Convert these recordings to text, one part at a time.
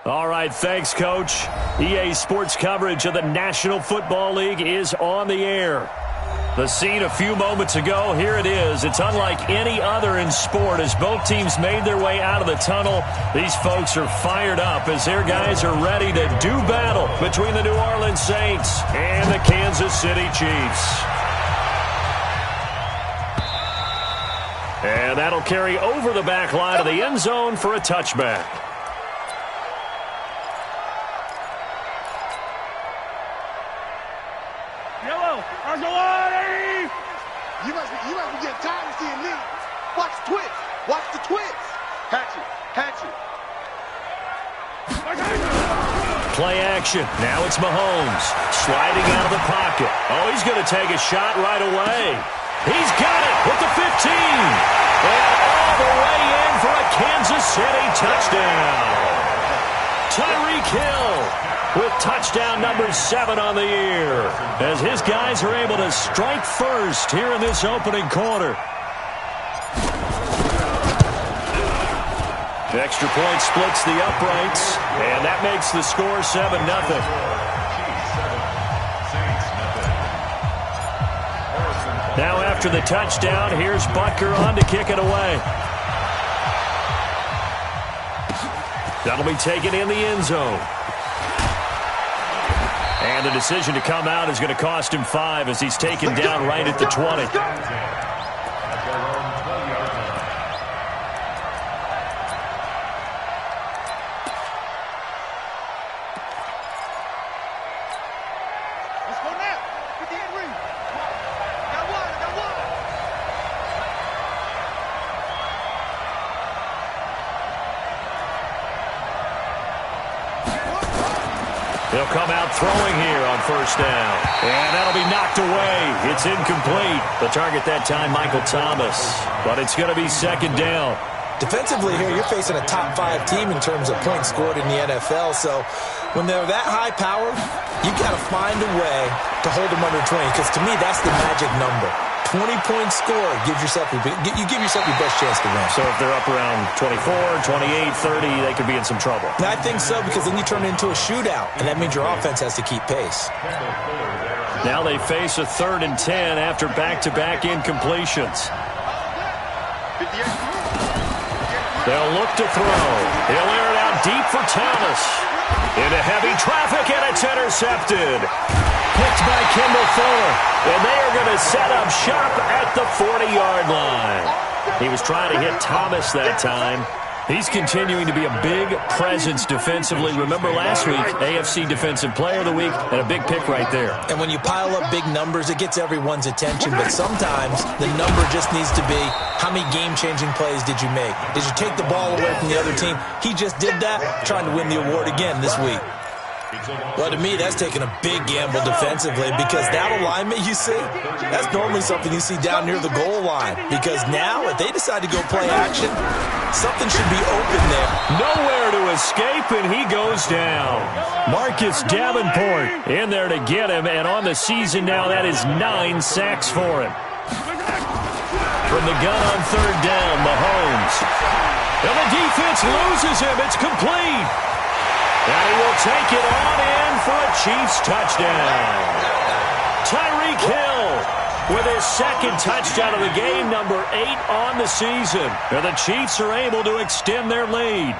All right, thanks, Coach. EA Sports coverage of the National Football League is on the air. The scene a few moments ago, here it is. It's unlike any other in sport as both teams made their way out of the tunnel. These folks are fired up as their guys are ready to do battle between the New Orleans Saints and the Kansas City Chiefs. And that'll carry over the back line of the end zone for a touchback. You must be getting tired of seeing me. Watch the twist. Watch the twist. Hatchet. Play action. Now it's Mahomes sliding out of the pocket. Oh, he's going to take a shot right away. He's got it with the 15. And all the way in for a Kansas City touchdown. Tyreek Hill with touchdown number 7 on the year as his guys are able to strike first here in this opening quarter. The extra point splits the uprights, and that makes the score 7-0. Now after the touchdown, here's Butker on to kick it away. That'll be taken in the end zone. And the decision to come out is going to cost him 5 as he's taken down right at the 20. He'll come out throwing here on first down. And that'll be knocked away. It's incomplete. The target that time, Michael Thomas. But it's going to be second down. Defensively here, you're facing a top 5 team in terms of points scored in the NFL. So when they're that high powered, you've got to find a way to hold them under 20. Because to me, that's the magic number. 20-point score gives yourself your best chance to win. So if they're up around 24, 28, 30, they could be in some trouble. I think so, because then you turn it into a shootout, and that means your offense has to keep pace. Now they face a 3rd and 10 after back-to-back incompletions. They'll look to throw. He'll air it out deep for Thomas. Into heavy traffic, and it's intercepted. Picked by Kendall Fuller. And they are going to set up shop at the 40-yard line. He was trying to hit Thomas that time. He's continuing to be a big presence defensively. Remember last week, AFC Defensive Player of the Week, and a big pick right there. And when you pile up big numbers, it gets everyone's attention. But sometimes the number just needs to be, how many game-changing plays did you make? Did you take the ball away from the other team? He just did that, trying to win the award again this week. Well, to me, that's taking a big gamble defensively because that alignment you see, that's normally something you see down near the goal line. Because now, if they decide to go play action, something should be open there. Nowhere to escape, and he goes down. Marcus Davenport in there to get him, and on the season now, that is 9 sacks for him. From the gun on 3rd down, Mahomes. And the defense loses him. It's complete. And he will take it on in for a Chiefs touchdown. Tyreek Hill with his 2nd touchdown of the game, number 8 on the season. And the Chiefs are able to extend their lead.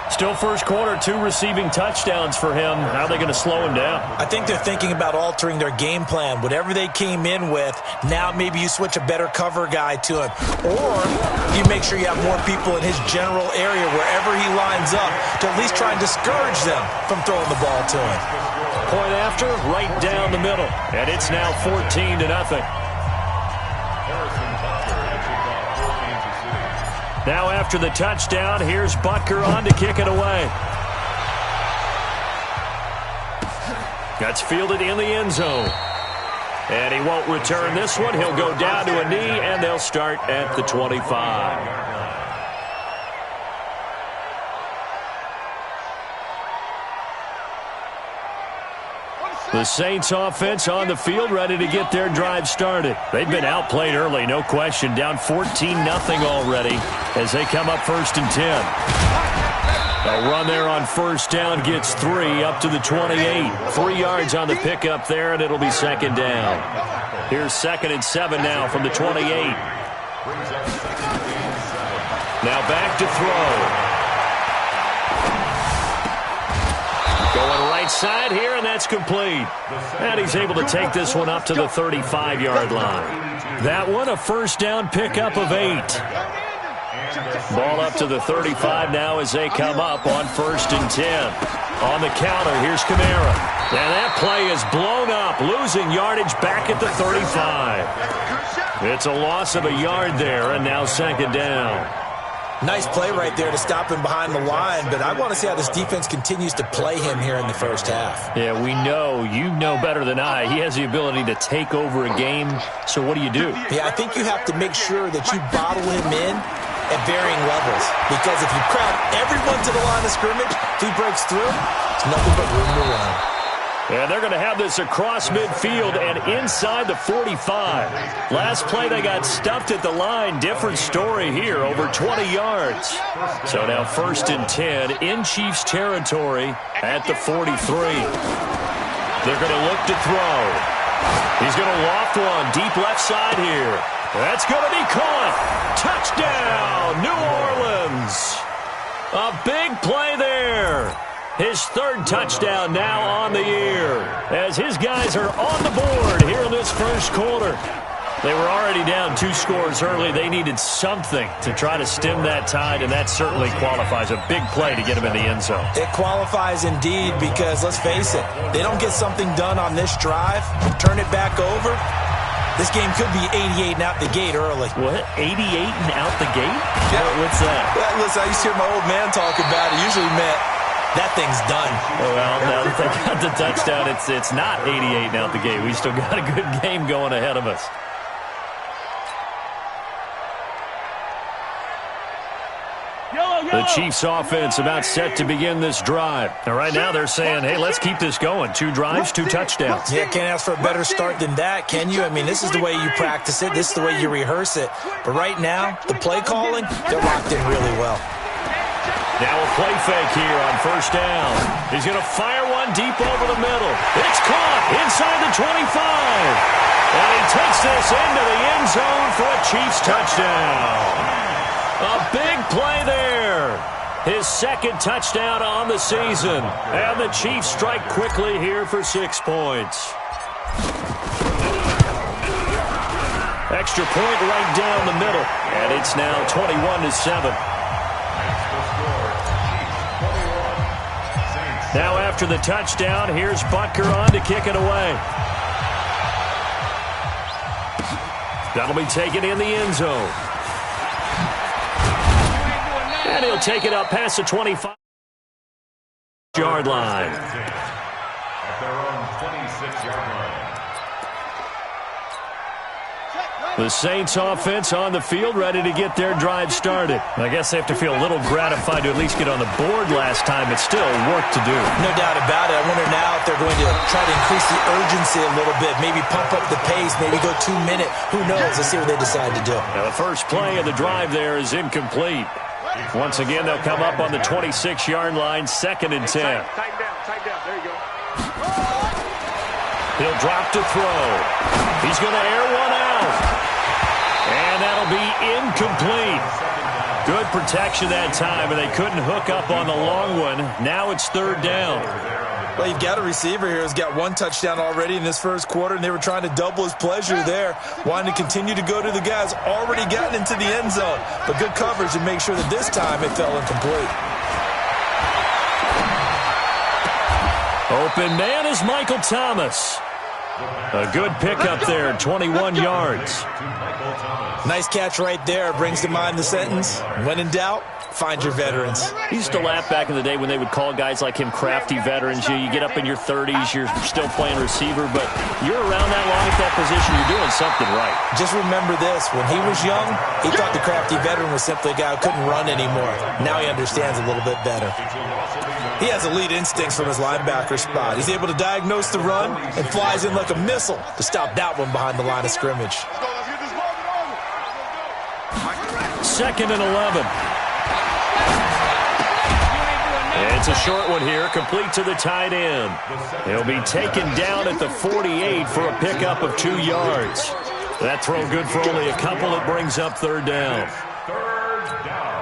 Still first quarter, 2 receiving touchdowns for him. How are they going to slow him down? I think they're thinking about altering their game plan. Whatever they came in with, now maybe you switch a better cover guy to him. Or you make sure you have more people in his general area wherever he lines up to at least try and discourage them from throwing the ball to him. Point after, right down the middle. And it's now 14-0. Now after the touchdown, here's Butker on to kick it away. That's fielded in the end zone. And he won't return this one. He'll go down to a knee, and they'll start at the 25. The Saints offense on the field, ready to get their drive started. They've been outplayed early, no question. Down 14-0 already as they come up 1st and 10. A run there on first down gets 3 up to the 28. 3 yards on the pickup there, and it'll be second down. Here's 2nd and 7 now from the 28. Now back to throw. Going right side here, and that's complete. And he's able to take this one up to the 35-yard line. That one, a first down pickup of 8. Ball up to the 35 now as they come up on 1st and 10. On the counter, here's Kamara. And that play is blown up, losing yardage back at the 35. It's a loss of a yard there, and now 2nd down. Nice play right there to stop him behind the line, but I want to see how this defense continues to play him here in the first half. Yeah, we know. You know better than I. He has the ability to take over a game, so what do? Yeah, I think you have to make sure that you bottle him in at varying levels, because if you crowd everyone to the line of scrimmage, if he breaks through, it's nothing but room to run. And they're going to have this across midfield and inside the 45. Last play, they got stuffed at the line. Different story here, over 20 yards. So now 1st and 10 in Chiefs territory at the 43. They're going to look to throw. He's going to loft one deep left side here. That's going to be caught. Touchdown, New Orleans. A big play there. His 3rd touchdown now on the year as his guys are on the board here in this first quarter. They were already down 2 scores early. They needed something to try to stem that tide, and that certainly qualifies. A big play to get him in the end zone. It qualifies indeed because, let's face it, they don't get something done on this drive, turn it back over. This game could be 88 and out the gate early. What? 88 and out the gate? Yeah. What's that? Well, listen, I used to hear my old man talk about it. Usually meant that thing's done. Well, now that they got the touchdown, it's not 88 and out the gate. We still got a good game going ahead of us. The Chiefs offense about set to begin this drive. And right now they're saying, hey, let's keep this going. 2 drives, 2 touchdowns. Yeah, can't ask for a better start than that, can you? I mean, this is the way you practice it. This is the way you rehearse it. But right now, the play calling, they're locked in really well. Now a play fake here on first down. He's going to fire one deep over the middle. It's caught inside the 25. And he takes this into the end zone for a Chiefs touchdown. A big play there. His 2nd touchdown on the season. And the Chiefs strike quickly here for 6 points. Extra point right down the middle. And it's now 21-7. Now after the touchdown, here's Butker on to kick it away. That'll be taken in the end zone. And he'll take it up past the 25-yard line. At their own 26-yard line. The Saints offense on the field, ready to get their drive started. I guess they have to feel a little gratified to at least get on the board last time, but still work to do. No doubt about it. I wonder now if they're going to try to increase the urgency a little bit, maybe pump up the pace, maybe go 2-minute. Who knows? Let's see what they decide to do. Now the first play of the drive there is incomplete. Once again, they'll come up on the 26-yard line, 2nd and 10. Tighten down. There you go. He'll drop to throw. He's going to air one out. And that'll be incomplete. Good protection that time, and they couldn't hook up on the long one. Now it's 3rd down. Well, you've got a receiver here who's got 1 touchdown already in this first quarter, and they were trying to double his pleasure there, wanting to continue to go to the guys already gotten into the end zone. But good coverage to make sure that this time it fell incomplete. Open man is Michael Thomas. A good pickup there, 21 yards. Nice catch right there. Brings to mind the sentence, when in doubt, find your veterans. I used to laugh back in the day when they would call guys like him crafty veterans. You get up in your 30s, you're still playing receiver, but you're around that long at that position, you're doing something right. Just remember this. When he was young, he thought the crafty veteran was simply a guy who couldn't run anymore. Now he understands a little bit better. He has elite instincts from his linebacker spot. He's able to diagnose the run and flies in like a missile to stop that one behind the line of scrimmage. 2nd and 11. It's a short one here, complete to the tight end. He'll be taken down at the 48 for a pickup of 2 yards. That throw good for only a couple. It brings up third down. Third down.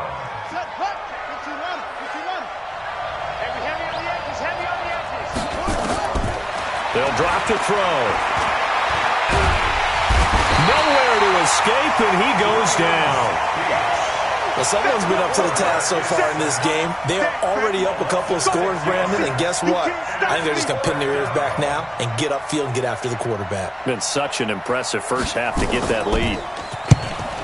They'll drop to throw. Nowhere to escape, and he goes down. Well, someone's been up to the task so far in this game. They are already up a couple of scores, Brandon, and guess what? I think they're just going to pin their ears back now and get upfield and get after the quarterback. Been such an impressive first half to get that lead.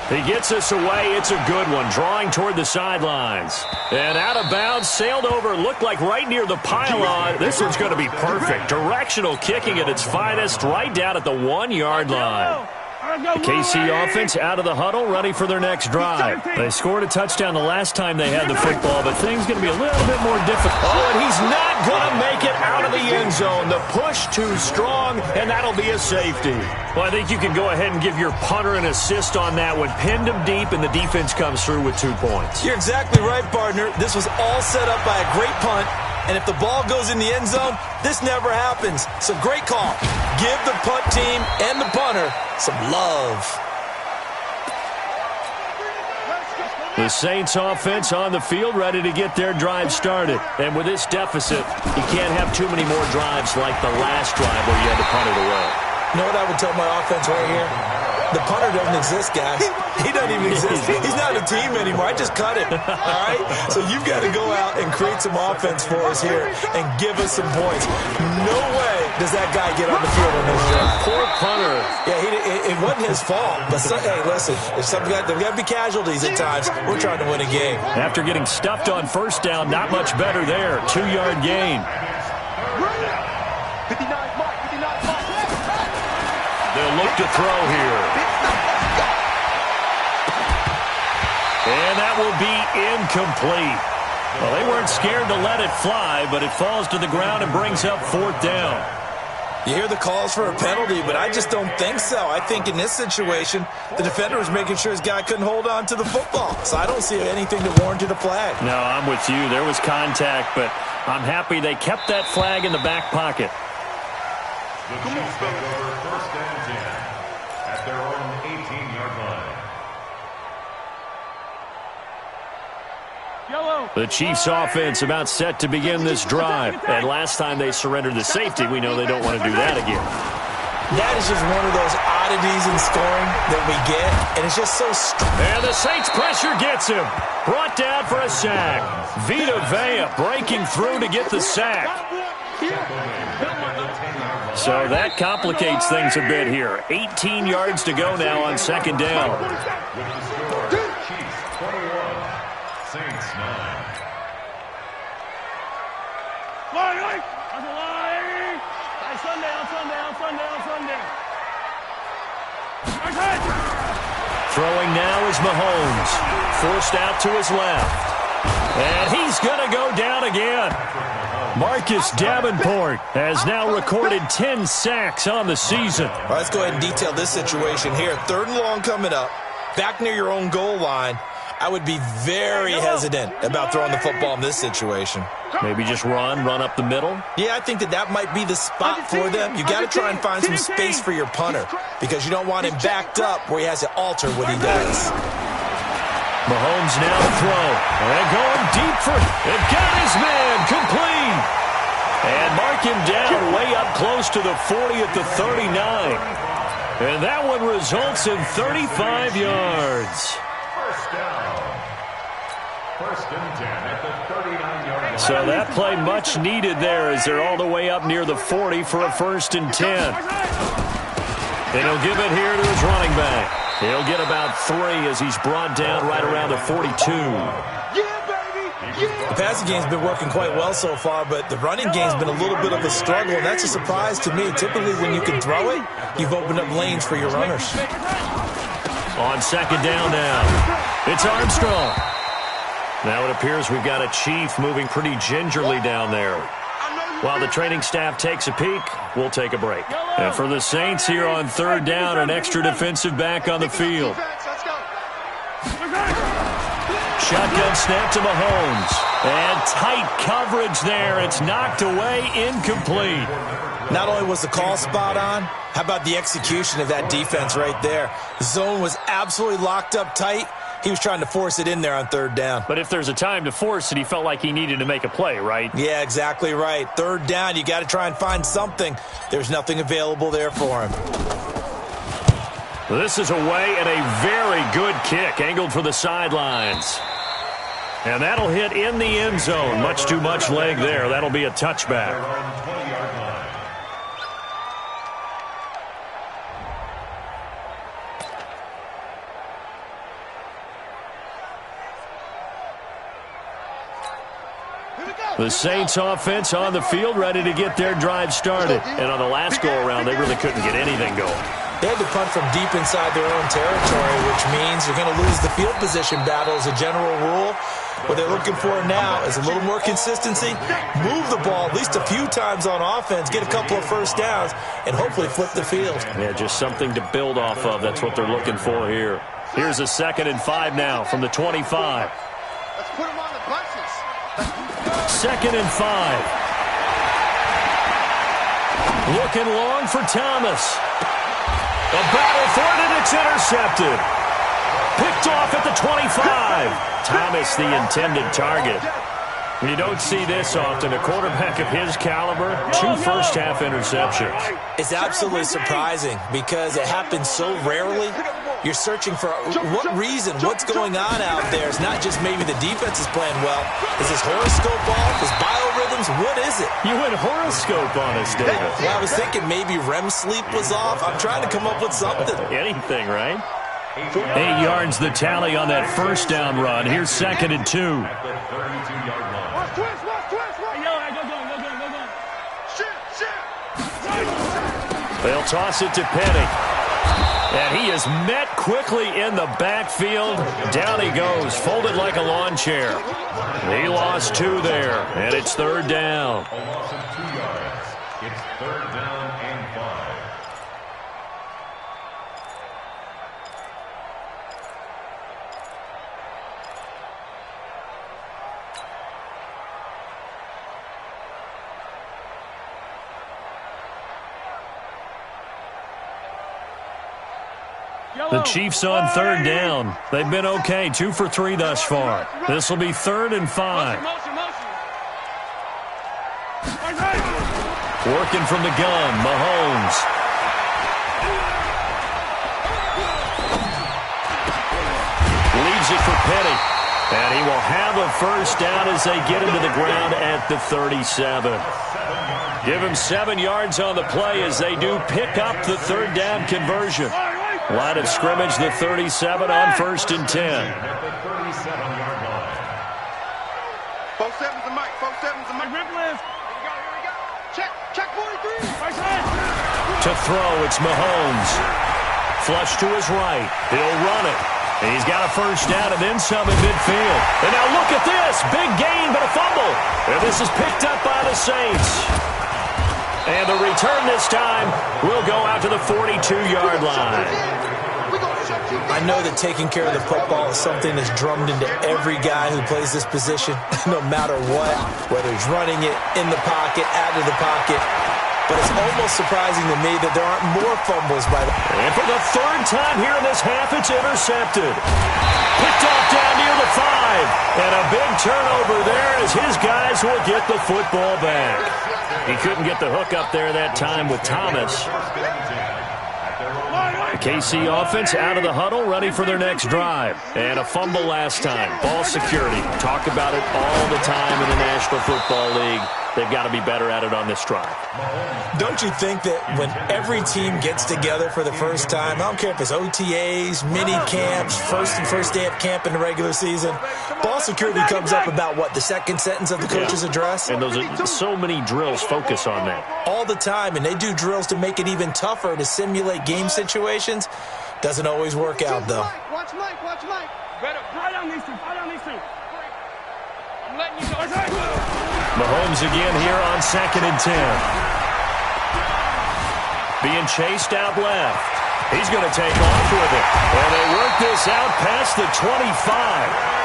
He gets us away. It's a good one, drawing toward the sidelines. And out of bounds, sailed over, looked like right near the pylon. This one's going to be perfect. Directional kicking at its finest, right down at the 1-yard line. The KC offense out of the huddle, ready for their next drive. They scored a touchdown the last time they had the football, but things going to be a little bit more difficult. Oh, and he's not going to make it out of the end zone. The push too strong, and that'll be a safety. Well, I think you can go ahead and give your punter an assist on that one. Pinned him deep, and the defense comes through with 2 points. You're exactly right, partner. This was all set up by a great punt, and if the ball goes in the end zone, this never happens. So great call. Give the punt team and the punter some love. The Saints offense on the field, ready to get their drive started. And with this deficit, you can't have too many more drives like the last drive where you had to punt it away. You know what I would tell my offense right here? The punter doesn't exist, guys. He doesn't even exist. He's not a team anymore. I just cut him. All right? So you've got to go out and create some offense for us here and give us some points. No way does that guy get on the field on this drive. Poor punter. Yeah, it wasn't his fault. But, hey, listen, there's got to be casualties at times. We're trying to win a game. After getting stuffed on first down, not much better there. 2-yard gain. 59 mark, 59 mark. They'll look to throw here. And that will be incomplete. Well, they weren't scared to let it fly, but it falls to the ground and brings up fourth down. You hear the calls for a penalty, but I just don't think so. I think in this situation, the defender was making sure his guy couldn't hold on to the football. So I don't see anything that warranted a flag. No, I'm with you. There was contact, but I'm happy they kept that flag in the back pocket. The Chiefs take over first and 10 at their own 18-yard line. The Chiefs offense about set to begin this drive. And last time they surrendered the safety, we know they don't want to do that again. That is just one of those oddities in scoring that we get, and it's just so strong. And the Saints pressure gets him. Brought down for a sack. Vita Vea breaking through to get the sack. So that complicates things a bit here. 18 yards to go now on second down. With the score, Chiefs 21, Saints 9. Throwing now is Mahomes. Forced out to his left. And he's going to go down again. Marcus Davenport has now recorded 10 sacks on the season. All right, let's go ahead and detail this situation here. 3rd and long coming up. Back near your own goal line. I would be very hesitant about throwing the football in this situation. Maybe just run up the middle. Yeah, I think that might be the spot for them. You got to try and find some space for your punter because you don't want him backed up where he has to alter what he does. Mahomes now to throw. And going deep for it. Got his man complete. And mark him down way up close to the 40 at the 39. And that one results in 35 yards. First down. First and 10 at the 39-yard line. So that play much needed there as they're all the way up near the 40 for a first and 10. And he'll give it here to his running back. He'll get about 3 as he's brought down right around the 42. The passing game's been working quite well so far, but the running game's been a little bit of a struggle, and that's a surprise to me. Typically, when you can throw it, you've opened up lanes for your runners. On second down now, it's Armstrong. Now it appears we've got a Chief moving pretty gingerly down there. While the training staff takes a peek, we'll take a break. And for the Saints here on third down, an extra defensive back on the field. Shotgun snap to Mahomes. And tight coverage there. It's knocked away, incomplete. Not only was the call spot on, how about the execution of that defense right there? The zone was absolutely locked up tight. He was trying to force it in there on third down. But if there's a time to force it, he felt like he needed to make a play, right? Yeah, exactly right. Third down, you got to try and find something. There's nothing available there for him. This is away and a very good kick, angled for the sidelines. And that'll hit in the end zone. Much too much leg there. That'll be a touchback. The Saints offense on the field, ready to get their drive started. And on the last go-around, they really couldn't get anything going. They had to punt from deep inside their own territory, which means you're going to lose the field position battle as a general rule. What they're looking for now is a little more consistency, move the ball at least a few times on offense, get a couple of first downs, and hopefully flip the field. Yeah, just something to build off of. That's what they're looking for here. Here's a 2nd and 5 now from the 25. Let's put them on the bunches. 2nd and 5. Looking long for Thomas. A battle for it, and it's intercepted. Picked off at the 25. Thomas, the intended target. You don't see this often. A quarterback of his caliber, 2 first-half interceptions. It's absolutely surprising because it happens so rarely. You're searching for what reason, what's going on out there. It's not just maybe the defense is playing well. Is his horoscope off? His biorhythms? What is it? You went horoscope on us, David. Well, I was thinking maybe REM sleep was off. I'm trying to come up with something. Anything, right? 8 yards the tally on that first down run. Here's 2nd and 2. They'll toss it to Penny. And he is met quickly in the backfield. Down he goes, folded like a lawn chair. He lost 2 there, and it's 3rd down. A loss of 2 yards. It's 3rd down and 5. The Chiefs on 3rd down. They've been okay, 2 for 3 thus far. This will be 3rd and 5. Working from the gun, Mahomes. Leaves it for Petty. And he will have a first down as they get him to the ground at the 37. Give him 7 yards on the play as they do pick up the 3rd down conversion. Line of scrimmage, the 37 on 1st and 10. At the 37-yard line. 4-7's the mic. 4-7's the mic. Rip list. Here we go. Check 43. To throw, it's Mahomes. Flush to his right. He'll run it. And he's got a first down and then some in midfield. And now look at this. Big gain, but a fumble. And this is picked up by the Saints. And the return this time will go out to the 42-yard line. I know that taking care of the football is something that's drummed into every guy who plays this position, no matter what, whether he's running it, in the pocket, out of the pocket. But it's almost surprising to me that there aren't more fumbles by the... And for the 3rd time here in this half, it's intercepted. Picked off down near the 5. And a big turnover there as his guys will get the football back. He couldn't get the hook up there that time with Thomas. The KC offense out of the huddle, ready for their next drive. And a fumble last time. Ball security. Talk about it all the time in the National Football League. They've got to be better at it on this drive. Don't you think that when every team gets together for the first time, I don't care if it's OTAs, mini camps, first day of camp in the regular season, ball security comes up about, what, the 2nd sentence of the coach's address? And those are so many drills focus on that. All the time, and they do drills to make it even tougher to simulate game situations. Doesn't always work out, though. Watch Mike. Better fight on these two. I'm letting you know. Mahomes again here on 2nd and 10. Being chased out left. He's going to take off with it. And they work this out past the 25.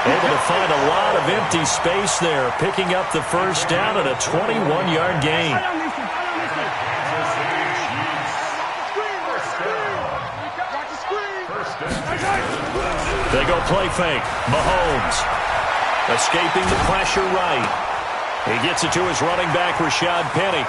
Able to find a lot of empty space there, picking up the first down at a 21-yard gain. They go play fake. Mahomes escaping the pressure right. He gets it to his running back, Rashad Penny.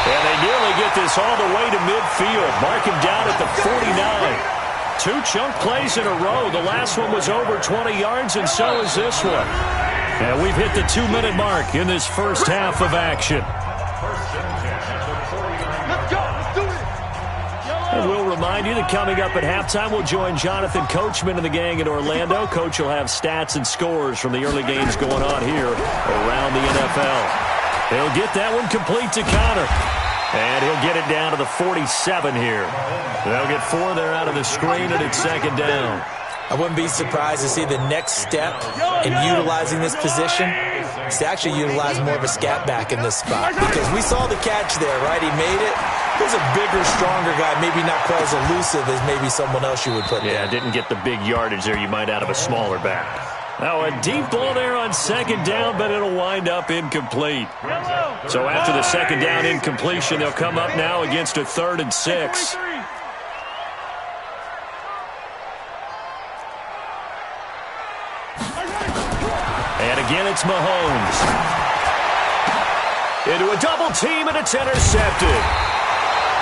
And they nearly get this all the way to midfield. Mark him down at the 49. 2 chunk plays in a row. The last one was over 20 yards, and so is this one. And we've hit the 2-minute mark in this first half of action. And we'll remind you that coming up at halftime, we'll join Jonathan Coachman and the gang in Orlando. Coach will have stats and scores from the early games going on here around the NFL. He'll get that one complete to Connor. And he'll get it down to the 47 here. They'll get 4 there out of the screen, and it's second down. I wouldn't be surprised to see the next step in utilizing this position is to actually utilize more of a scat back in this spot. Because we saw the catch there, right? He made it. He's a bigger, stronger guy, maybe not quite as elusive as maybe someone else you would put there. Yeah, didn't get the big yardage there you might out of a smaller back. Now a deep ball there on second down, but it'll wind up incomplete. So after the second down incompletion, they'll come up now against a 3rd and 6. And again, it's Mahomes. Into a double team, and it's intercepted.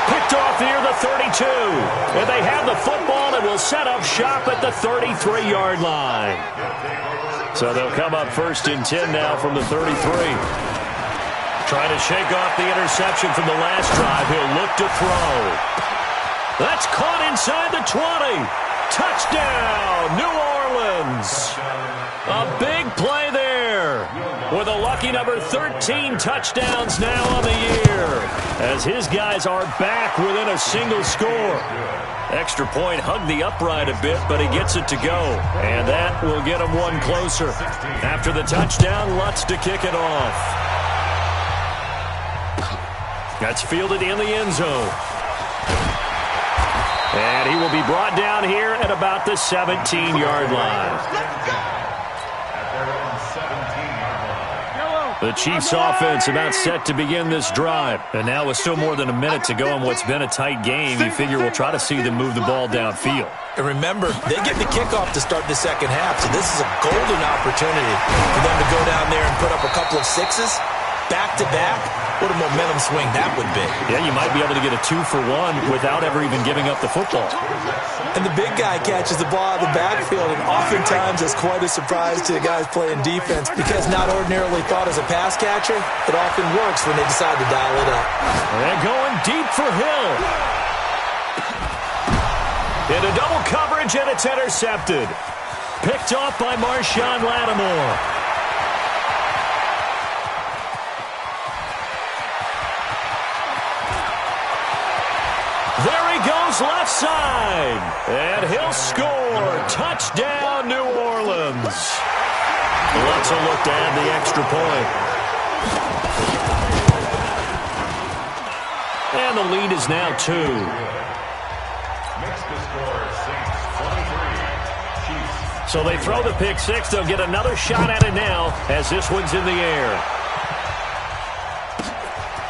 Picked off near the 32. And they have the football and will set up shop at the 33-yard line. So they'll come up 1st and 10 now from the 33. Trying to shake off the interception from the last drive. He'll look to throw. That's caught inside the 20. Touchdown, New Orleans. A big play there with a lucky number 13 touchdowns now on the year as his guys are back within a single score. Extra point hugged the upright a bit, but he gets it to go. And that will get him one closer. After the touchdown, Lutz to kick it off. That's fielded in the end zone. And he will be brought down here at about the 17-yard line. The Chiefs' offense about set to begin this drive. And now with still more than a minute to go in what's been a tight game, you figure we'll try to see them move the ball downfield. And remember, they get the kickoff to start the second half, so this is a golden opportunity for them to go down there and put up a couple of 6s. Back-to-back, what a momentum swing that would be. Yeah, you might be able to get a 2-for-1 without ever even giving up the football. And the big guy catches the ball out of the backfield, and oftentimes it's quite a surprise to the guys playing defense because not ordinarily thought as a pass catcher, it often works when they decide to dial it up. They're going deep for Hill. Into double coverage, and it's intercepted. Picked off by Marshawn Lattimore. There he goes left side. And he'll score. Touchdown, New Orleans. Lutz will look to add the extra point. And the lead is now 2. Makes the score 6-23. So they throw the pick 6. They'll get another shot at it now as this one's in the air.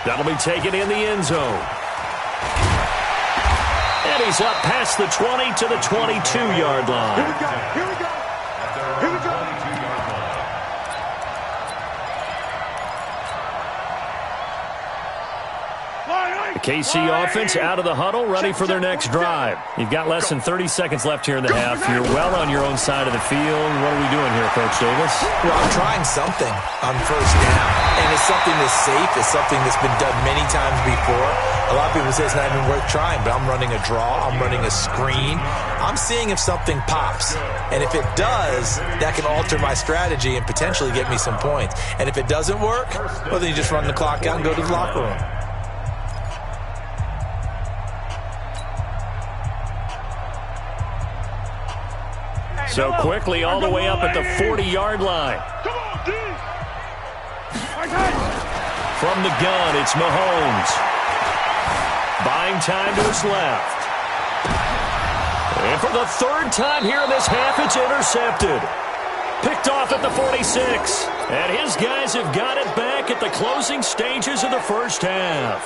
That'll be taken in the end zone. And he's up past the 20 to the 22-yard line. Here we go. Here we go. Here we go. The KC offense out of the huddle, ready for their next drive. You've got less than 30 seconds left here in the half. You're well on your own side of the field. What are we doing here, Coach Davis? Well, I'm trying something on first down, and it's something that's safe. It's something that's been done many times before. A lot of people say it's not even worth trying, but I'm running a draw. I'm running a screen. I'm seeing if something pops, and if it does, that can alter my strategy and potentially get me some points. And if it doesn't work, well, then you just run the clock out and go to the locker room. So quickly all the way up at the 40-yard line. From the gun, it's Mahomes. Buying time to his left. And for the third time here in this half, it's intercepted. Picked off at the 46. And his guys have got it back at the closing stages of the first half.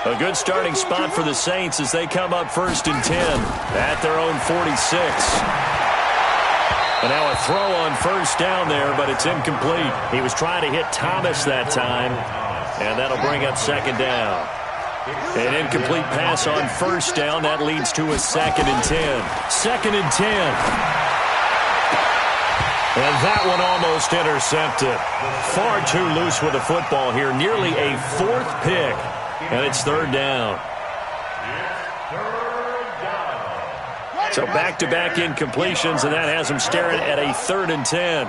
A good starting spot for the Saints as they come up 1st and 10 at their own 46. And now a throw on 1st down there, but it's incomplete. He was trying to hit Thomas that time, and that'll bring up 2nd down. An incomplete pass on 1st down. That leads to a 2nd and 10. 2nd and 10. And that one almost intercepted. Far too loose with the football here. Nearly a 4th pick. And it's 3rd down. So back-to-back incompletions, and that has him staring at a 3rd and 10.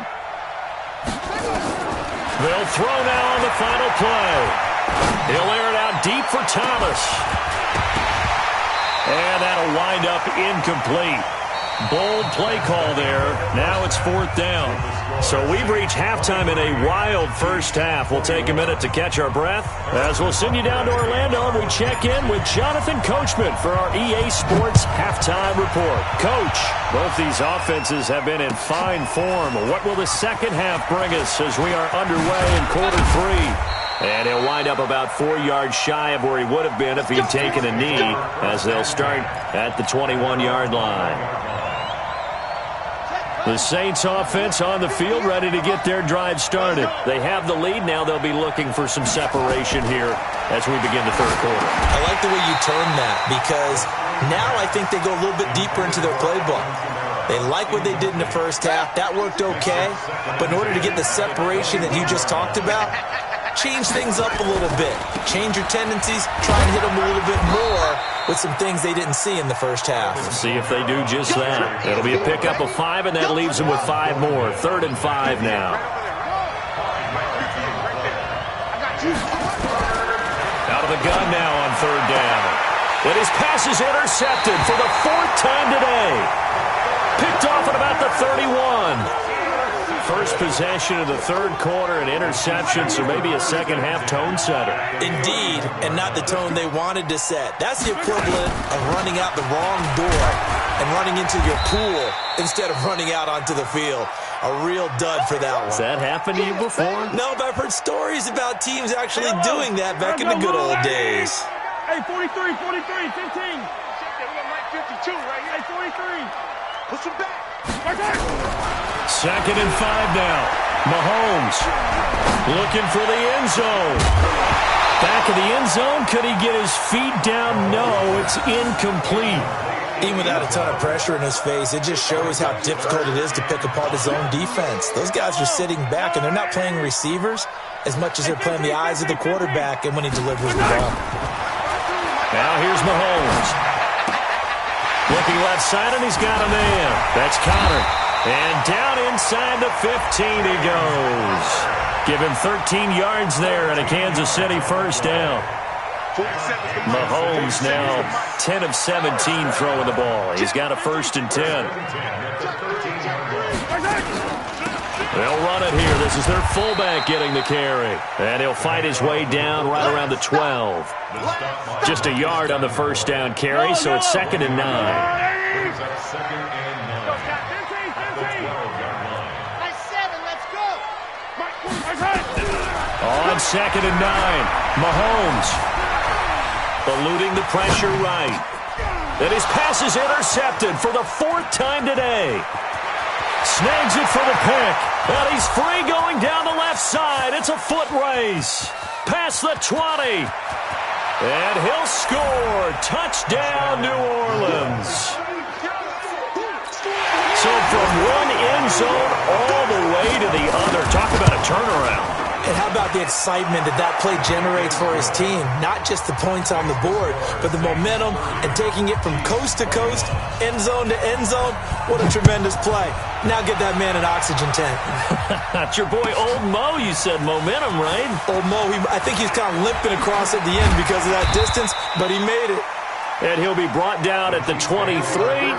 They'll throw now on the final play. He'll air it out deep for Thomas. And that'll wind up incomplete. Bold play call there. Now it's 4th down. So we've reached halftime in a wild first half. We'll take a minute to catch our breath as we'll send you down to Orlando and we check in with Jonathan Coachman for our EA Sports Halftime Report. Coach, both these offenses have been in fine form. What will the second half bring us as we are underway in quarter 3? And he'll wind up about 4 yards shy of where he would have been if he'd taken a knee as they'll start at the 21-yard line. The Saints offense on the field ready to get their drive started. They have the lead. Now they'll be looking for some separation here as we begin the third quarter. I like the way you term that because now I think they go a little bit deeper into their playbook. They like what they did in the first half. That worked okay. But in order to get the separation that you just talked about, change things up a little bit. Change your tendencies. Try and hit them a little bit more with some things they didn't see in the first half. We'll see if they do just that. It'll be a pickup of 5, and that leaves them with 5 more. 3rd and 5 now. Out of the gun now on 3rd down. And his pass is intercepted for the 4th time today. Picked off at about the 31. First possession of the third quarter, an interception, so maybe a second half tone setter. Indeed, and not the tone they wanted to set. That's the equivalent of running out the wrong door and running into your pool instead of running out onto the field. A real dud for that one. Has that happened to you before? No, but I've heard stories about teams actually doing that back in the good old days. Hey, 43, 15. 52 right here. Hey, 43. Push him back. 2nd and 5 now. Mahomes looking for the end zone. Back of the end zone. Could he get his feet down? No, it's incomplete. Even without a ton of pressure in his face, it just shows how difficult it is to pick apart his own defense. Those guys are sitting back, and they're not playing receivers as much as they're playing the eyes of the quarterback and when he delivers the ball. Now here's Mahomes. Looking left side, and he's got a man. That's Connor. And down inside the 15 he goes. Give him 13 yards there and a Kansas City first down. Mahomes now 10 of 17 throwing the ball. He's got a 1st and 10. They'll run it here. This is their fullback getting the carry. And he'll fight his way down right around the 12. Just a yard on the first down carry, so it's 2nd and 9. On 2nd and 9, Mahomes eluding the pressure right. And his pass is intercepted for the 4th time today. Snags it for the pick. And he's free going down the left side. It's a foot race. Past the 20. And he'll score. Touchdown, New Orleans. So from one end zone all the way to the other. Talk about a turnaround. And how about the excitement that that play generates for his team? Not just the points on the board, but the momentum and taking it from coast to coast, end zone to end zone. What a tremendous play. Now get that man an oxygen tank. That's your boy Old Mo. You said momentum, right? Old Mo, I think he's kind of limping across at the end because of that distance, but he made it. And he'll be brought down at the 23,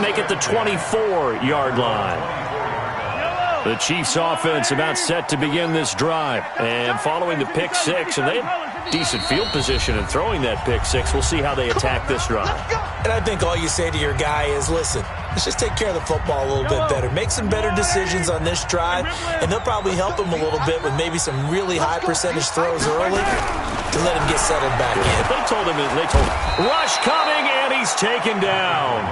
make it the 24-yard line. The Chiefs offense about set to begin this drive. And following the pick six, and they have decent field position in throwing that pick six. We'll see how they attack this drive. And I think all you say to your guy is, listen, let's just take care of the football a little bit better. Make some better decisions on this drive, and they'll probably help him a little bit with maybe some really high percentage throws early to let him get settled back in. They told him, rush coming, and he's taken down.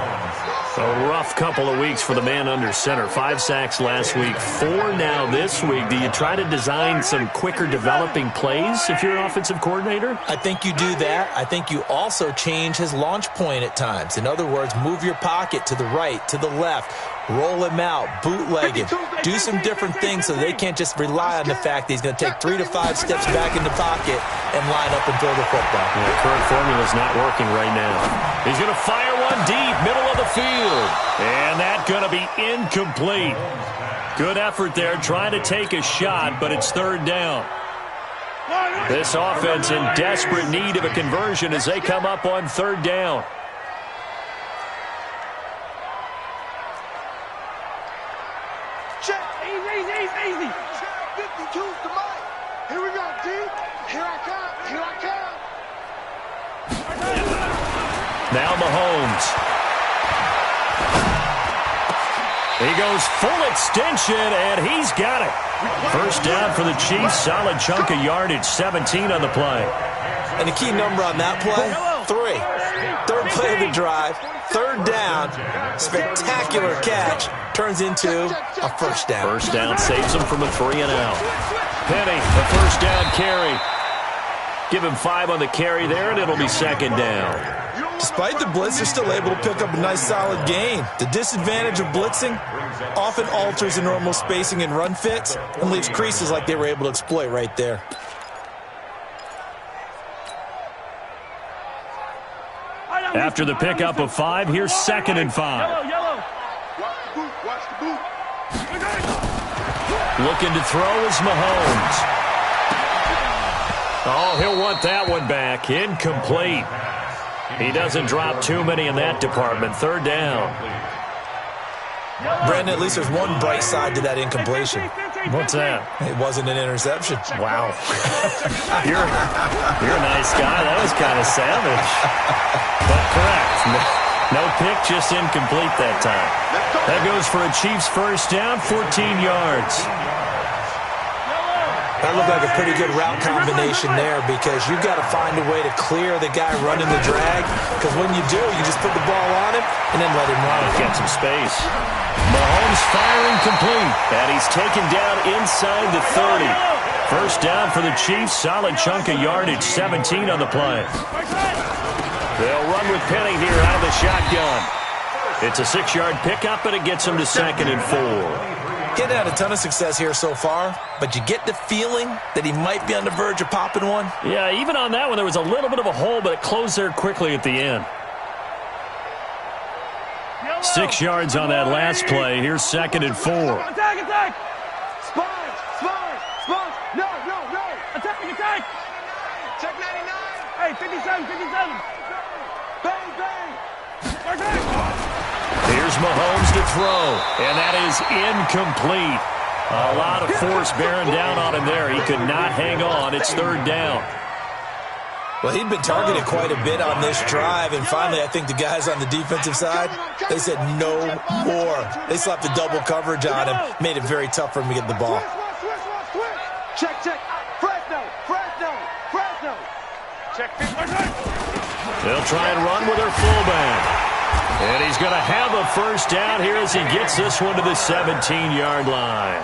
A rough couple of weeks for the man under center. 5 sacks last week, 4 now this week. Do you try to design some quicker developing plays if you're an offensive coordinator? I think you do that. I think you also change his launch point at times. In other words, move your pocket to the right, to the left, roll him out, bootleg him, do some different things so they can't just rely on the fact that he's going to take 3 to 5 steps back in the pocket and line up and throw the football. Yeah, the current formula's not working right now. He's going to fire one deep, middle of the field. And that's going to be incomplete. Good effort there, trying to take a shot, but it's third down. This offense in desperate need of a conversion as they come up on third down. Check. Easy. 52's the mic. Here we go, D. Here I come. Now Mahomes. He goes full extension, and he's got it. First down for the Chiefs. Solid chunk of yardage, 17 on the play. And the key number on that play, 3. Third play of the drive, third down, spectacular catch, turns into a first down. First down saves him from a 3 and out. Penny, the first down carry. Give him 5 on the carry there, and it'll be second down. Despite the blitz, they're still able to pick up a nice solid gain. The disadvantage of blitzing often alters the normal spacing and run fits and leaves creases like they were able to exploit right there. After the pickup of 5, here's second and 5. Watch the boot. Looking to throw is Mahomes. Oh, he'll want that one back. Incomplete. He doesn't drop too many in that department. Third down. Brandon, at least there's one bright side to that incompletion. What's that? It wasn't an interception. Wow. You're a nice guy. That was kind of savage. But correct. No pick, just incomplete that time. That goes for a Chiefs first down, 14 yards. That looked like a pretty good route combination there because you've got to find a way to clear the guy running the drag, because when you do, you just put the ball on him and then let him run. Get some space. Mahomes firing complete, and he's taken down inside the 30. First down for the Chiefs, solid chunk of yardage, 17 on the play. They'll run with Penny here out of the shotgun. It's a 6-yard pickup, and it gets him to second and 4. Getting had a ton of success here so far, but you get the feeling that he might be on the verge of popping one. Yeah, even on that one, there was a little bit of a hole, but it closed there quickly at the end. 6 yards on that last play. Here's second and 4. Attack! Spurs! No! Attack! Check 99! Hey, 57! Bang! Here's Mahomes to throw, and that is incomplete. A lot of force bearing down on him there. He could not hang on. It's third down. Well, he'd been targeted quite a bit on this drive, and finally I think the guys on the defensive side, they said no more. They slapped the double coverage on him, made it very tough for him to get the ball. Check. Fresno. Check. They'll try and run with their fullback. And he's going to have a first down here as he gets this one to the 17-yard line.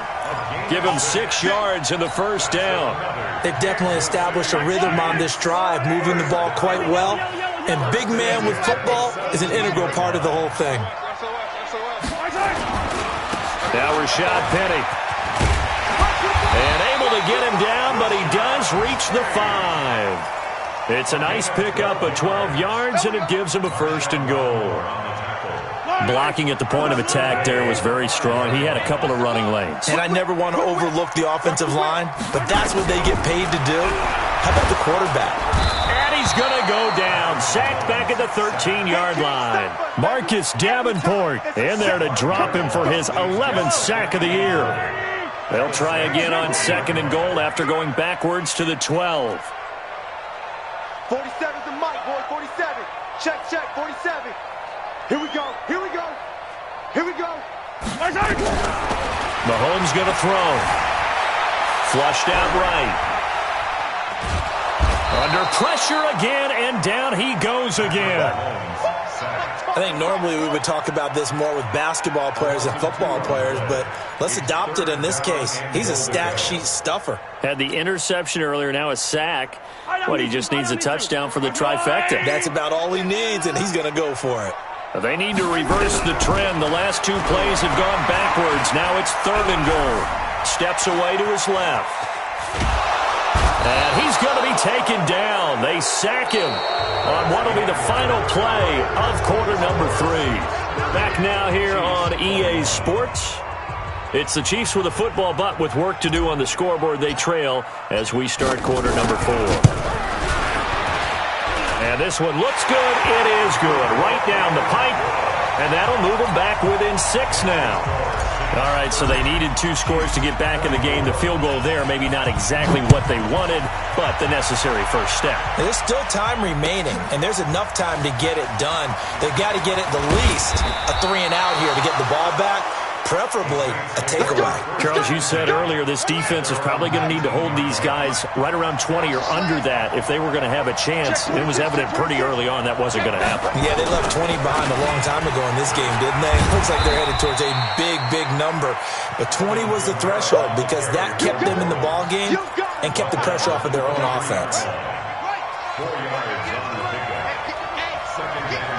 Give him 6 yards in the first down. They've definitely established a rhythm on this drive, moving the ball quite well. And big man with football is an integral part of the whole thing. Now Rashad Penny. And able to get him down, but he does reach the 5. It's a nice pickup of 12 yards, and it gives him a first and goal. Blocking at the point of attack there was very strong. He had a couple of running lanes. And I never want to overlook the offensive line, but that's what they get paid to do. How about the quarterback? And he's He's going to go down. Sacked back at the 13-yard line. Marcus Davenport in there to drop him for his 11th sack of the year. They'll try again on 2nd and goal after going backwards to the 12. 47's the mic, boy. 47. Check, 47. Here we go. Here we go. Here we go. Mahomes going to throw. Flushed out right. Under pressure again, and down he goes again. I think normally we would talk about this more with basketball players and football players, but let's adopt it in this case. He's a stat sheet stuffer. Had the interception earlier, now a sack. What, he just needs a touchdown for the trifecta. That's about all he needs, and he's going to go for it. They need to reverse the trend. The last 2 plays have gone backwards. Now it's 3rd and goal. Steps away to his left. And he's going to be taken down. They sack him on what will be the final play of quarter number 3. Back now here on EA Sports. It's the Chiefs with a football, but with work to do on the scoreboard. They trail as we start quarter number 4. And this one looks good. It is good. Right down the pipe. And that'll move them back within 6 now. All right, so they needed 2 scores to get back in the game. The field goal there, maybe not exactly what they wanted, but the necessary first step. There's still time remaining, and there's enough time to get it done. They've got to get it the least a 3-and-out here to get the ball back, preferably a takeaway. Charles, you said earlier this defense is probably going to need to hold these guys right around 20 or under that if they were going to have a chance. It was evident pretty early on that wasn't going to happen. Yeah, they left 20 behind a long time ago in this game, didn't they? Looks like they're headed towards a big, big number. But 20 was the threshold because that kept them in the ball game and kept the pressure off of their own offense. 4 yards on the pickup. 2nd and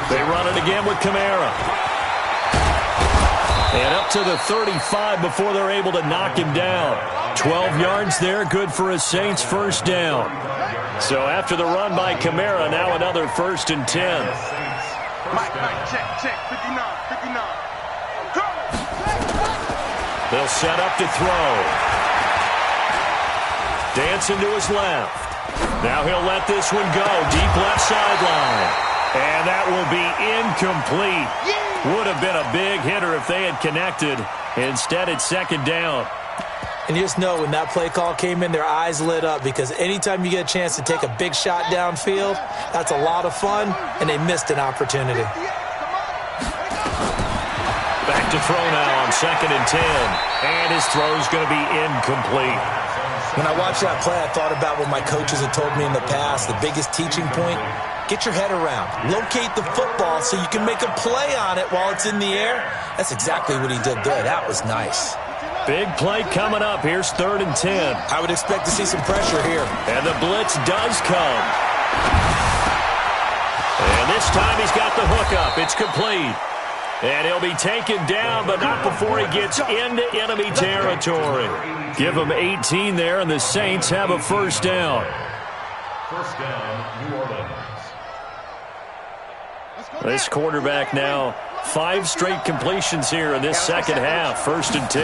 6. They run it again with Kamara. And up to the 35 before they're able to knock him down. 12 yards there, good for a Saints first down. So after the run by Kamara, now another 1st and 10. Mike, check, 59. Go! They'll set up to throw. Dancing to his left. Now he'll let this one go. Deep left sideline. And that will be incomplete. Would have been a big hitter if they had connected. Instead, it's 2nd down. And you just know when that play call came in, their eyes lit up because anytime you get a chance to take a big shot downfield, that's a lot of fun, and they missed an opportunity. Back to throw now on 2nd and 10. And his throw's going to be incomplete. When I watched that play, I thought about what my coaches had told me in the past. The biggest teaching point, get your head around. Locate the football so you can make a play on it while it's in the air. That's exactly what he did there. That was nice. Big play coming up. Here's 3rd and 10. I would expect to see some pressure here. And the blitz does come. And this time he's got the hook up. It's complete. And he'll be taken down, but not before he gets into enemy territory. Give him 18 there, and the Saints have a first down. First down, New Orleans. This quarterback now 5 straight completions here in this second half. 1st and 10.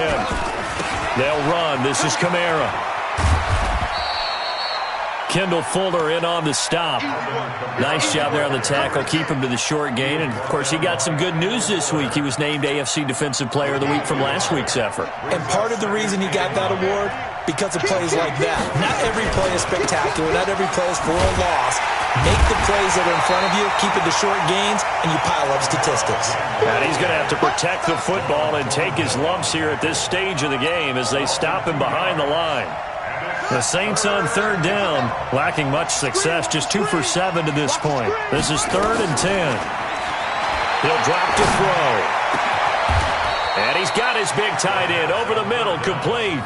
They'll run. This is Kamara. Kendall Fuller in on the stop. Nice job there on the tackle. Keep him to the short gain. And, of course, he got some good news this week. He was named AFC Defensive Player of the Week from last week's effort. And part of the reason he got that award, because of plays like that. Not every play is spectacular. Not every play is for a loss. Make the plays that are in front of you, keep it to short gains, and you pile up statistics. And he's going to have to protect the football and take his lumps here at this stage of the game as they stop him behind the line. The Saints on 3rd down, lacking much success, just 2 for 7 to this point. This is 3rd and 10. He'll drop to throw. And he's got his big tight end over the middle, complete.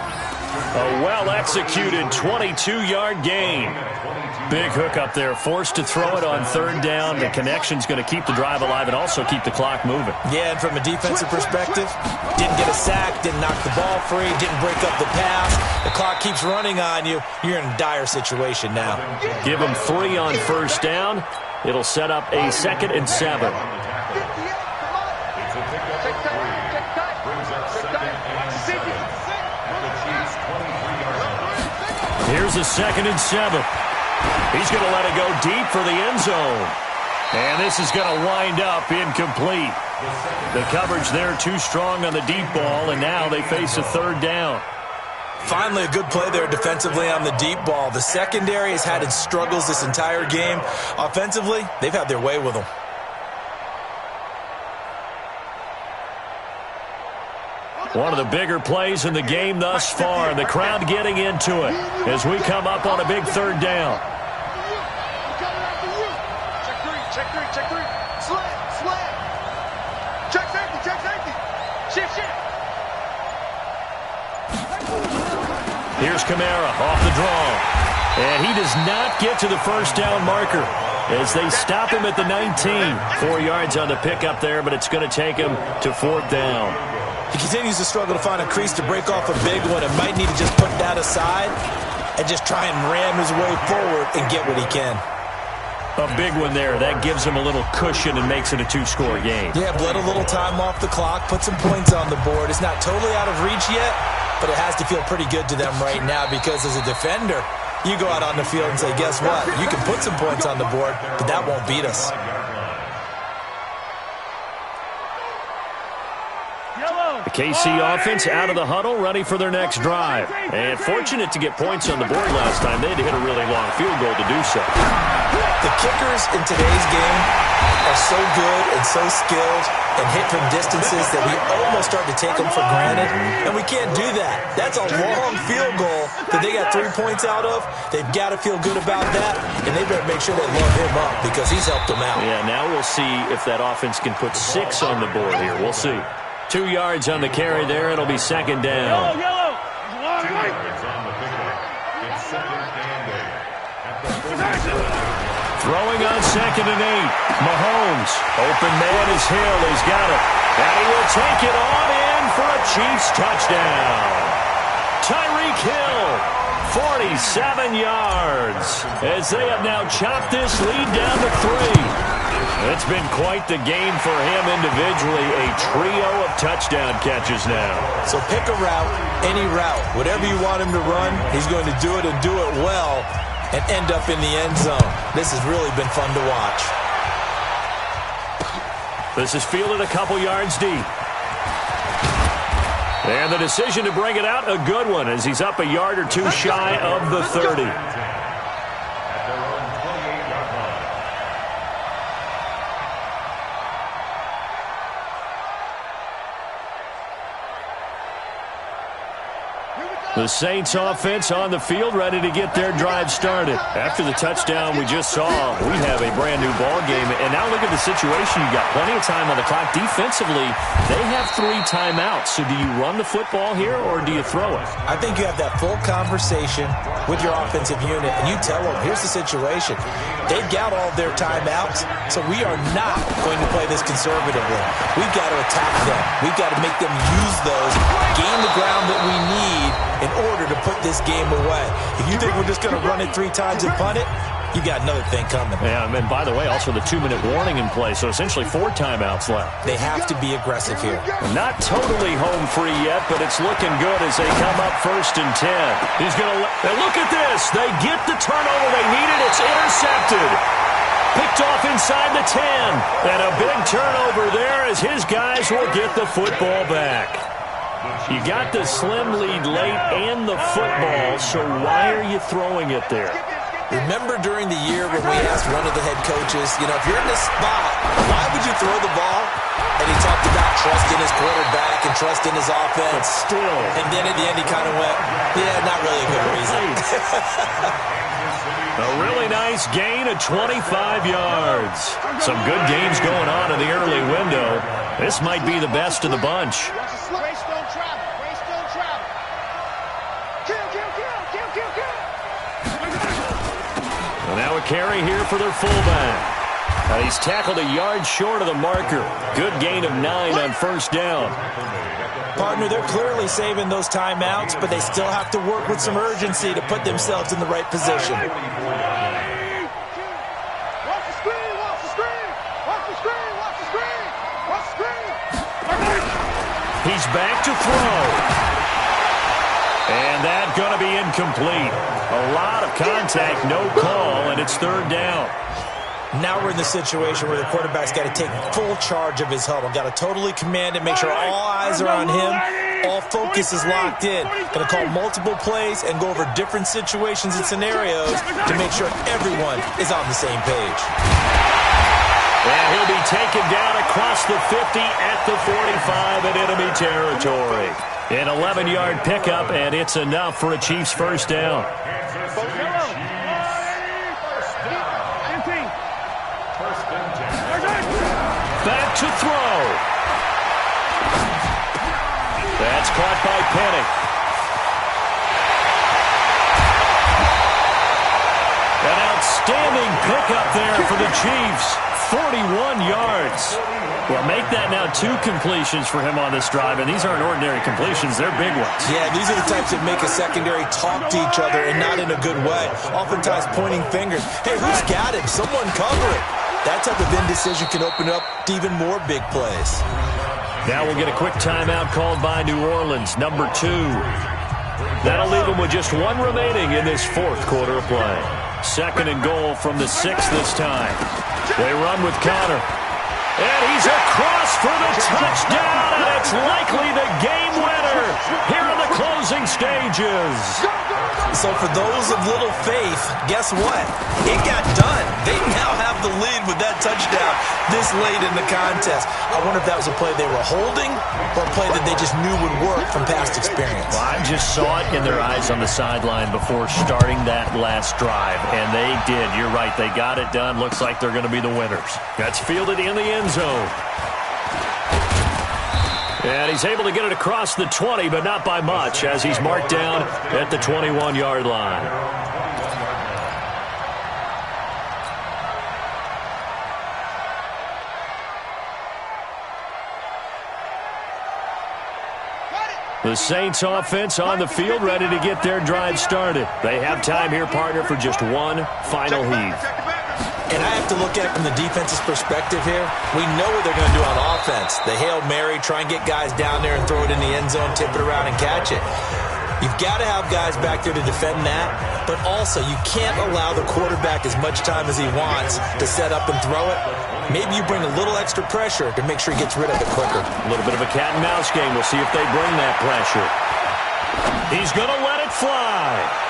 A well-executed 22-yard gain. Big hook up there, forced to throw it on 3rd down. The connection's going to keep the drive alive and also keep the clock moving. Yeah, and from a defensive perspective, didn't get a sack, didn't knock the ball free, didn't break up the pass. The clock keeps running on you. You're in a dire situation now. Give him 3 on 1st down. It'll set up a 2nd and 7. It's a pickup of 3. Brings up 2nd and 7. At the Chiefs' 23-yard line. Here's a 2nd and 7. He's going to let it go deep for the end zone. And this is going to wind up incomplete. The coverage there too strong on the deep ball, and now they face a third down. Finally, a good play there defensively on the deep ball. The secondary has had its struggles this entire game. Offensively, they've had their way with them. One of the bigger plays in the game thus far. The crowd getting into it as we come up on a big third down. Check three. Slam. Check safety. Shift. Here's Kamara off the draw. And he does not get to the first down marker as they stop him at the 19. 4 yards on the pickup there, but it's going to take him to fourth down. He continues to struggle to find a crease to break off a big one and might need to just put that aside and just try and ram his way forward and get what he can. A big one there. That gives him a little cushion and makes it a 2-score game. Yeah, bled a little time off the clock, put some points on the board. It's not totally out of reach yet, but it has to feel pretty good to them right now because as a defender, you go out on the field and say, guess what? You can put some points on the board, but that won't beat us. The KC offense out of the huddle, ready for their next drive. And fortunate to get points on the board last time. They had to hit a really long field goal to do so. The kickers in today's game are so good and so skilled and hit from distances that we almost start to take them for granted. And we can't do that. That's a long field goal that they got 3 points out of. They've got to feel good about that, and they better make sure they load him up because he's helped them out. Yeah, now we'll see if that offense can put 6 on the board here. We'll see. 2 yards on the carry there. It'll be second down. Yellow. 2 yards on the pickup. It's second and 8. Throwing on 2nd and 8. Mahomes. Open man is Hill. He's got it. And he will take it on in for a Chiefs touchdown. Tyreek Hill, 47 yards, as they have now chopped this lead down to 3. It's been quite the game for him individually. A trio of touchdown catches now. So pick a route, any route. Whatever you want him to run, he's going to do it and do it well and end up in the end zone. This has really been fun to watch. This is fielded a couple yards deep. And the decision to bring it out, a good one, as he's up a yard or two shy of the 30. The Saints offense on the field, ready to get their drive started. After the touchdown we just saw, we have a brand new ball game. And now look at the situation. You got plenty of time on the clock. Defensively, they have 3 timeouts. So do you run the football here or do you throw it? I think you have that full conversation with your offensive unit, and you tell them, here's the situation. They've got all their timeouts, so we are not going to play this conservatively. We've got to attack them. We've got to make them use those, gain the ground that we need in order to put this game away. If you think we're just going to run it 3 times and punt it, you got another thing coming. Yeah, and by the way, also the 2-minute warning in play, so essentially 4 timeouts left. They have to be aggressive here. Not totally home free yet, but it's looking good as they come up 1st and 10. He's going to look at this. They get the turnover they needed. It's intercepted. Picked off inside the 10. And a big turnover there as his guys will get the football back. You got the slim lead late and the football, so why are you throwing it there? Remember during the year when we asked one of the head coaches, if you're in this spot, why would you throw the ball? And he talked about trust in his quarterback and trust in his offense. But still. And then at the end he kind of went, yeah, not really a good reason. A really nice gain of 25 yards. Some good games going on in the early window. This might be the best of the bunch. Race don't travel. Race don't travel. Kill. And now a carry here for their fullback. He's tackled a yard short of the marker. Good gain of 9 on 1st down. Partner, they're clearly saving those timeouts, but they still have to work with some urgency to put themselves in the right position. Watch the screen. Watch the screen. He's back to throw. And that's going to be incomplete. A lot of contact, no call, and it's third down. Now we're in the situation where the quarterback's got to take full charge of his huddle. Got to totally command it, make sure all eyes are on him. All focus is locked in. Going to call multiple plays and go over different situations and scenarios to make sure everyone is on the same page. And he'll be taken down across the 50 at the 45 in enemy territory. An 11-yard pickup, and it's enough for a Chiefs first down. Back to throw. That's caught by Penny. An outstanding pickup there for the Chiefs. 41 yards. Well, make that now 2 completions for him on this drive, and these aren't ordinary completions. They're big ones. Yeah, these are the types that make a secondary talk to each other and not in a good way. Oftentimes pointing fingers. Hey, who's got him? Someone cover it. That type of indecision can open up to even more big plays. Now we'll get a quick timeout called by New Orleans, number 2. That'll leave them with just 1 remaining in this fourth quarter of play. Second and goal from the 6 this time. They run with Connor. And he's across for the touchdown, and it's likely the game winner here in the closing stages. So for those of little faith, guess what? It got done. They now have the lead with that touchdown this late in the contest. I wonder if that was a play they were holding or a play that they just knew would work from past experience. Well, I just saw it in their eyes on the sideline before starting that last drive, and they did. You're right. They got it done. Looks like they're going to be the winners. That's fielded in the end zone. And he's able to get it across the 20, but not by much, as he's marked down at the 21-yard line. The Saints offense on the field, ready to get their drive started. They have time here, partner, for just one final heave. And I have to look at it from the defense's perspective here. We know what they're going to do on offense. The Hail Mary, try and get guys down there and throw it in the end zone, tip it around and catch it. You've got to have guys back there to defend that, but also you can't allow the quarterback as much time as he wants to set up and throw it. Maybe you bring a little extra pressure to make sure he gets rid of it quicker. A little bit of a cat and mouse game. We'll see if they bring that pressure. He's going to let it fly.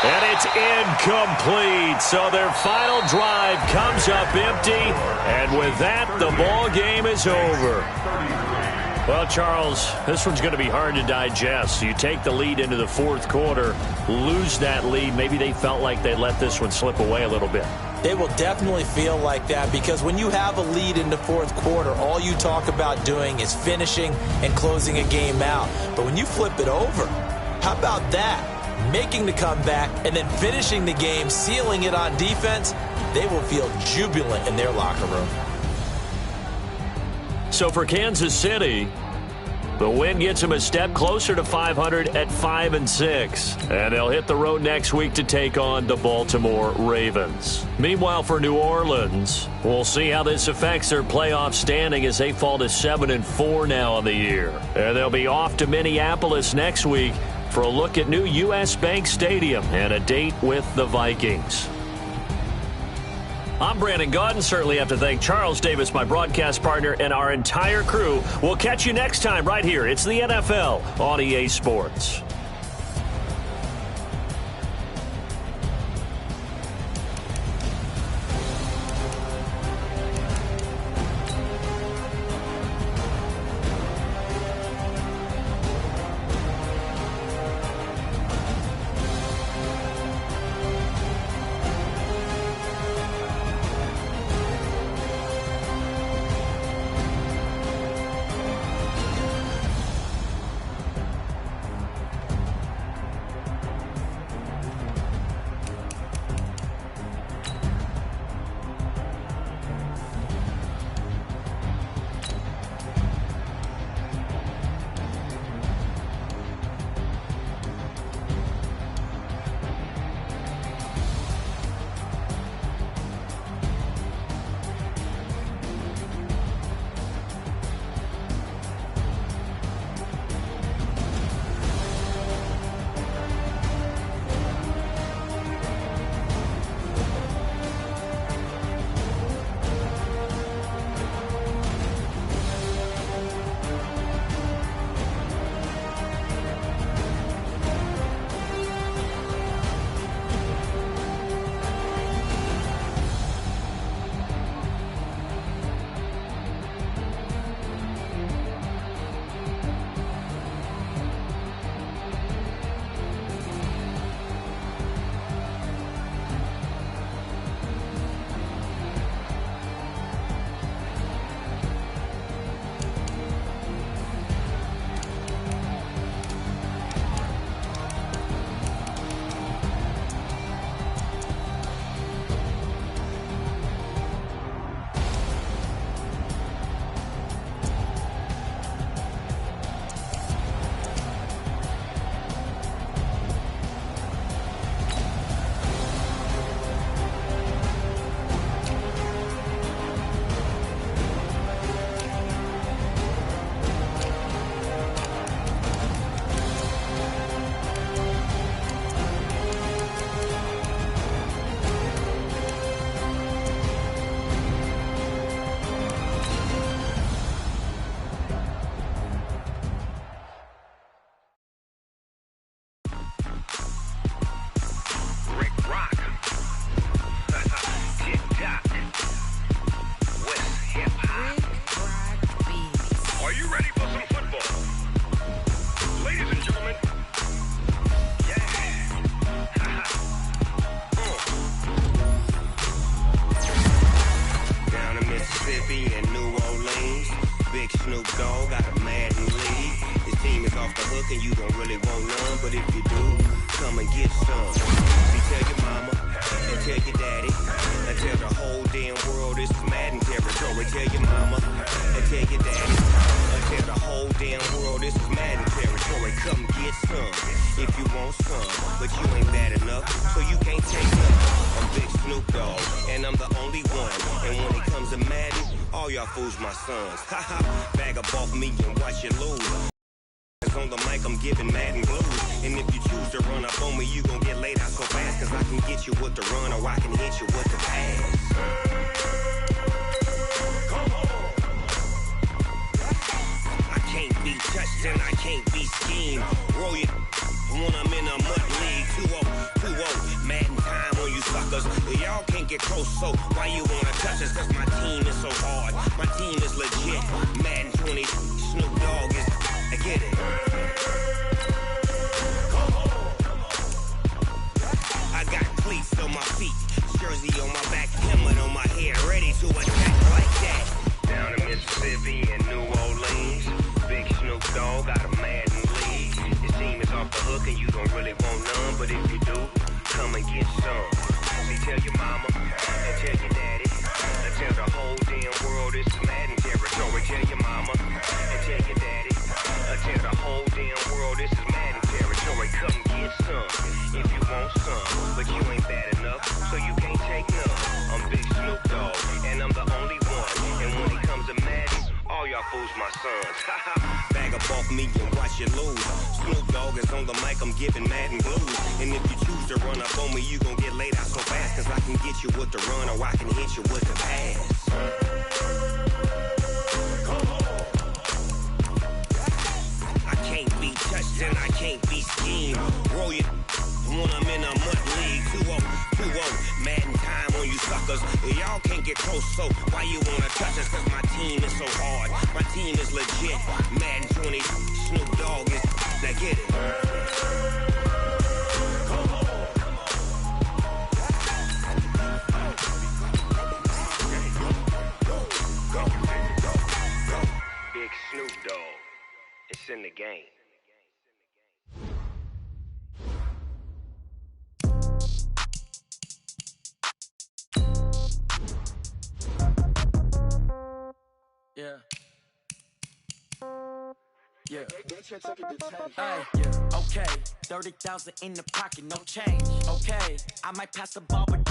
And it's incomplete. So their final drive comes up empty. And with that, the ball game is over. Well, Charles, this one's going to be hard to digest. You take the lead into the fourth quarter, lose that lead. Maybe they felt like they let this one slip away a little bit. They will definitely feel like that because when you have a lead in the fourth quarter, all you talk about doing is finishing and closing a game out. But when you flip it over, how about that? Making the comeback and then finishing the game, sealing it on defense, they will feel jubilant in their locker room. So for Kansas City, the win gets them a step closer to 500 at 5-6. And they'll hit the road next week to take on the Baltimore Ravens. Meanwhile, for New Orleans, we'll see how this affects their playoff standing as they fall to 7-4 now on the year. And they'll be off to Minneapolis next week for a look at new U.S. Bank Stadium and a date with the Vikings. I'm Brandon Gaudin. Certainly have to thank Charles Davis, my broadcast partner, and our entire crew. We'll catch you next time right here. It's the NFL on EA Sports. hook and you don't really want none. But if you do, come and get some. See, tell your mama and tell your daddy and tell the whole damn world this is Madden territory. Tell your mama and tell your daddy and tell the whole damn world this is Madden territory. Come get some if you want some, but you ain't bad enough, so you can't take none. I'm Big Snoop Dogg, and I'm the only one. And when it comes to Madden, all y'all fools my sons. Haha, bag up off me and watch you lose. On the mic, I'm giving Madden blues. And if you choose to run up on me, you gon' get laid out so fast. Cause I can get you with the run or I can hit you with the pass. Come on. I can't be touched and I can't be schemed. Roll you when I'm in a mud league. 2-0, Madden time on you suckers. Y'all can't get close, so why you wanna touch us? Cause my team is so hard. My team is legit. Madden 20, Snoop Dogg is... I get it. I got cleats on my feet, jersey on my back, helmet on my head, ready to attack like that. Down in Mississippi and New Orleans, Big Snoop Dogg got a Madden league. Your team is off the hook and you don't really want none, but if you do, come and get some. See, tell your mama and tell your daddy and tell the whole damn world it's Madden territory. Tell your mama and tell your daddy. Tell the whole damn world this is Madden territory. Come get some if you want some, but you ain't bad enough, so you can't take none. I'm Big Snoop Dogg, and I'm the only one. And when it comes to Madden, all y'all fools my sons. Bag up off me and watch you lose. Snoop Dogg is on the mic, I'm giving Madden blues. And if you choose to run up on me, you gon' get laid out so fast. Cause I can get you with the run or I can hit you with the pass. Touched and I can't be schemed. Roll you when I'm in a mud league. 2-0, Madden time on you suckers. Y'all can't get close, so why you wanna touch us? Cause my team is so hard. My team is legit. Madden 20, Snoop Dogg is. Now get it. Big Snoop Dogg. It's in the game. Yeah. Yeah. Hey, yeah. Okay. 30,000 in the pocket, no change. Okay. I might pass the ball, but